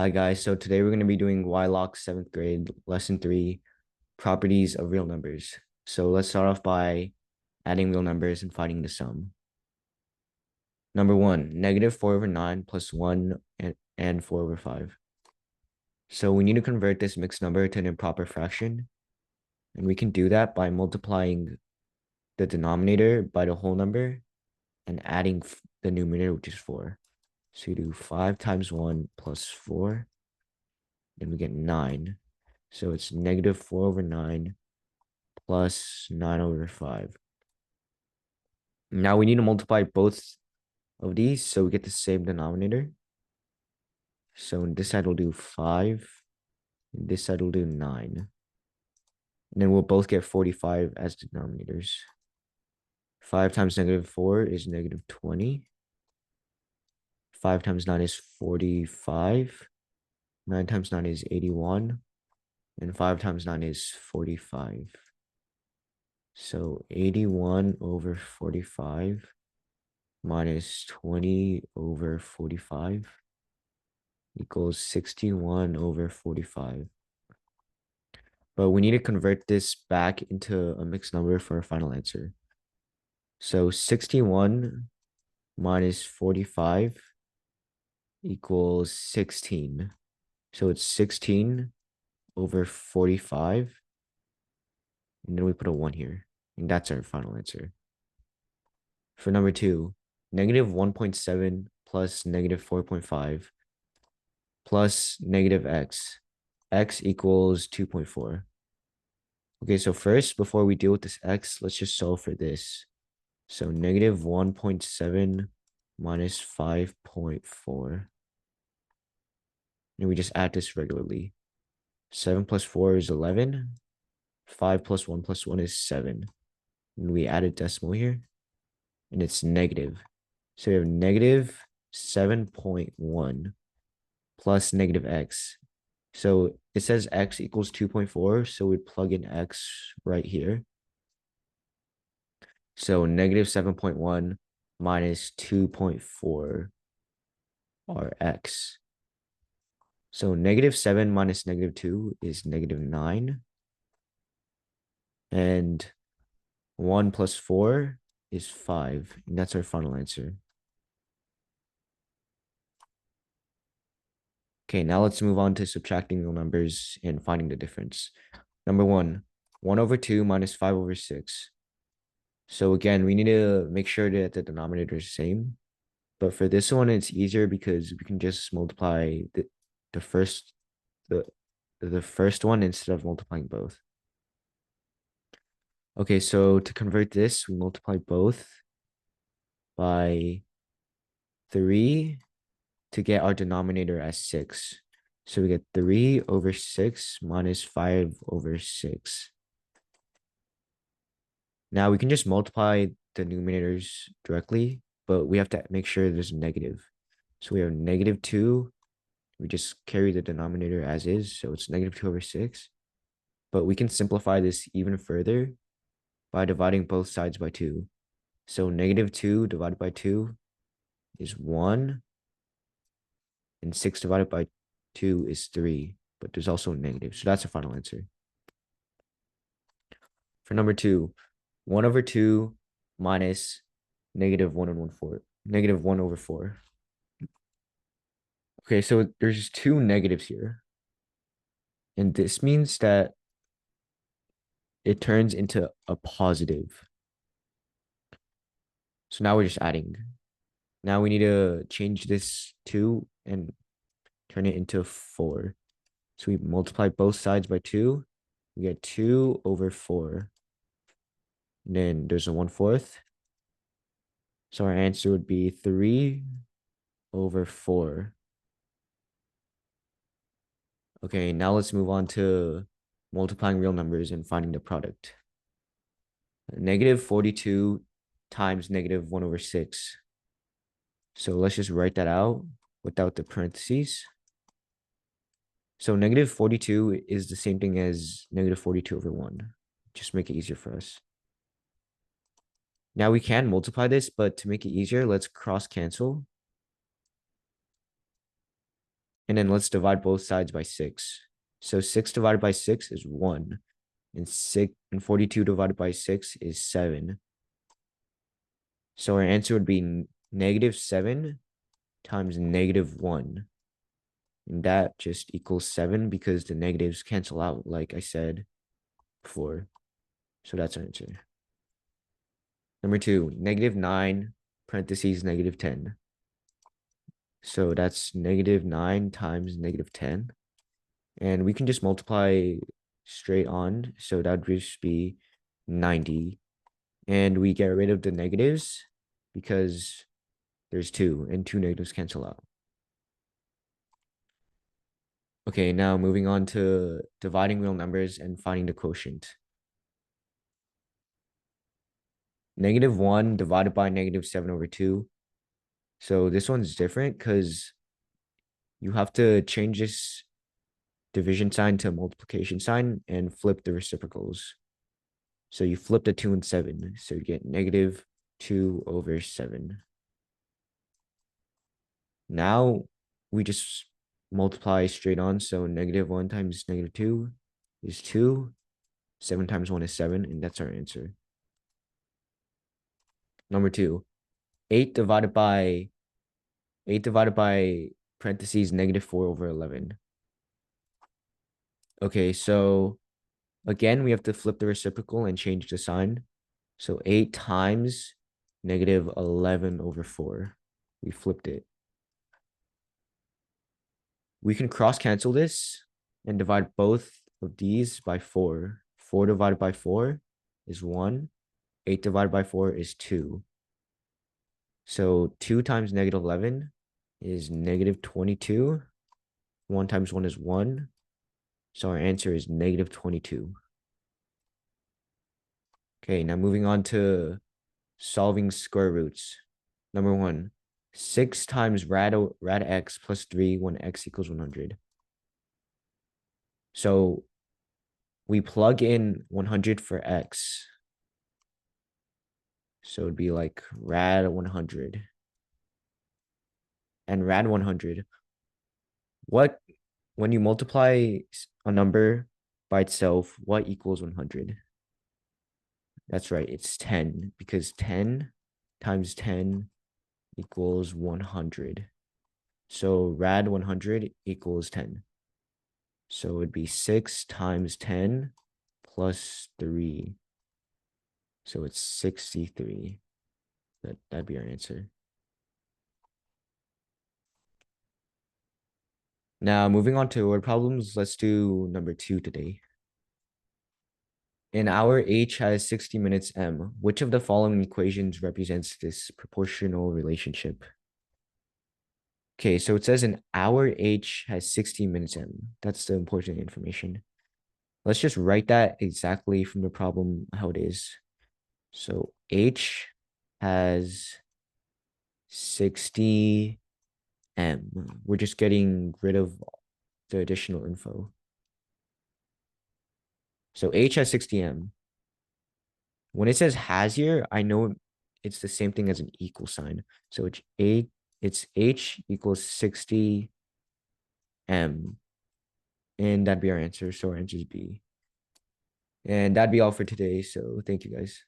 Hi guys, so today we're going to be doing YLOC 7th grade, lesson 3, properties of real numbers. So let's start off by adding real numbers and finding the sum. Number 1, negative 4 over 9 plus 1 and 4 over 5. So we need to convert this mixed number to an improper fraction. And we can do that by multiplying the denominator by the whole number and adding the numerator, which is 4. So you do 5 times 1 plus 4, then we get 9. So it's negative 4 over 9 plus 9 over 5. Now we need to multiply both of these so we get the same denominator. So on this side we'll do 5, and this side we'll do 9. And then we'll both get 45 as denominators. 5 times negative 4 is negative 20. 5 times 9 is 45. 9 times 9 is 81. And 5 times 9 is 45. So 81 over 45 minus 20 over 45 equals 61 over 45. But we need to convert this back into a mixed number for our final answer. So 61 minus 45 equals 16. So it's 16 over 45. And then we put a 1 here. And that's our final answer. For number 2, negative 1.7 plus negative 4.5 plus negative x. X equals 2.4. Okay, so first, before we deal with this x, let's just solve for this. So negative 1.7 minus 5.4. And we just add this regularly. 7 plus 4 is 11. 5 plus 1 plus 1 is 7. And we add a decimal here. And it's negative. So we have negative 7.1 plus negative x. So it says x equals 2.4. So we plug in x right here. So negative 7.1 minus 2.4 are x. So negative 7 minus negative 2 is negative 9. And 1 plus 4 is 5. And that's our final answer. Okay, now let's move on to subtracting the numbers and finding the difference. Number 1 over 2 minus 5 over 6. So again, we need to make sure that the denominator is the same. But for this one, it's easier because we can just multiply the first the first one instead of multiplying both. Okay, so to convert this, we multiply both by 3 to get our denominator as 6. So we get 3 over 6 minus 5 over 6. Now we can just multiply the numerators directly, but we have to make sure there's a negative. So we have negative 2. We just carry the denominator as is. So it's negative 2 over 6. But we can simplify this even further by dividing both sides by 2. So negative 2 divided by 2 is 1. And 6 divided by 2 is 3. But there's also a negative. So that's the final answer. For number 2, 1 over 2 minus negative 1 and 1/4. Negative 1 over 4. Okay, so there's two negatives here. And this means that it turns into a positive. So now we're just adding. Now we need to change this 2 and turn it into 4. So we multiply both sides by 2. We get 2 over 4. And then there's a 1/4. So our answer would be 3 over 4. Okay, now let's move on to multiplying real numbers and finding the product. Negative 42 times negative 1 over 6. So let's just write that out without the parentheses. So negative 42 is the same thing as negative 42 over 1. Just make it easier for us. Now we can multiply this, but to make it easier, let's cross cancel. And then let's divide both sides by 6. So 6 divided by 6 is 1. And 42 divided by 6 is 7. So our answer would be -7 times -1. And that just equals 7 because the negatives cancel out, like I said before. So that's our answer. Number 2, -9, parentheses, -10. So that's -9 times -10. And we can just multiply straight on. So that would just be 90. And we get rid of the negatives because there's 2, and 2 negatives cancel out. Okay, now moving on to dividing real numbers and finding the quotient. -1 divided by -7/2. So this one's different because you have to change this division sign to multiplication sign and flip the reciprocals. So you flip the 2 and 7. So you get -2/7. Now we just multiply straight on. So -1 times -2 is 2. 7 times 1 is 7. And that's our answer. Number 2, 8 divided by parentheses -4/11. Okay, so again, we have to flip the reciprocal and change the sign. So 8 times -11/4. We flipped it. We can cross cancel this and divide both of these by 4. 4 divided by 4 is 1. 8 divided by 4 is 2. So 2 times -11 is -22. 1 times 1 is 1. So our answer is -22. Okay, now moving on to solving square roots. Number 1, 6 times rad x plus 3 when x equals 100. So we plug in 100 for x. So it'd be like rad 100. And rad 100. When you multiply a number by itself, what equals 100? That's right, it's 10 because 10 times 10 equals 100. So rad 100 equals 10. So it'd be 6 times 10 plus 3. So it's 63. That'd be our answer. Now, moving on to word problems, let's do number 2 today. An hour H has 60 minutes M. Which of the following equations represents this proportional relationship? Okay, so it says an hour H has 60 minutes M. That's the important information. Let's just write that exactly from the problem how it is. So H has 60 M. We're just getting rid of the additional info. So H has 60 M. When it says has here, I know it's the same thing as an equal sign. So it's H equals 60 M. And that'd be our answer. So our answer is B. And that'd be all for today. So thank you guys.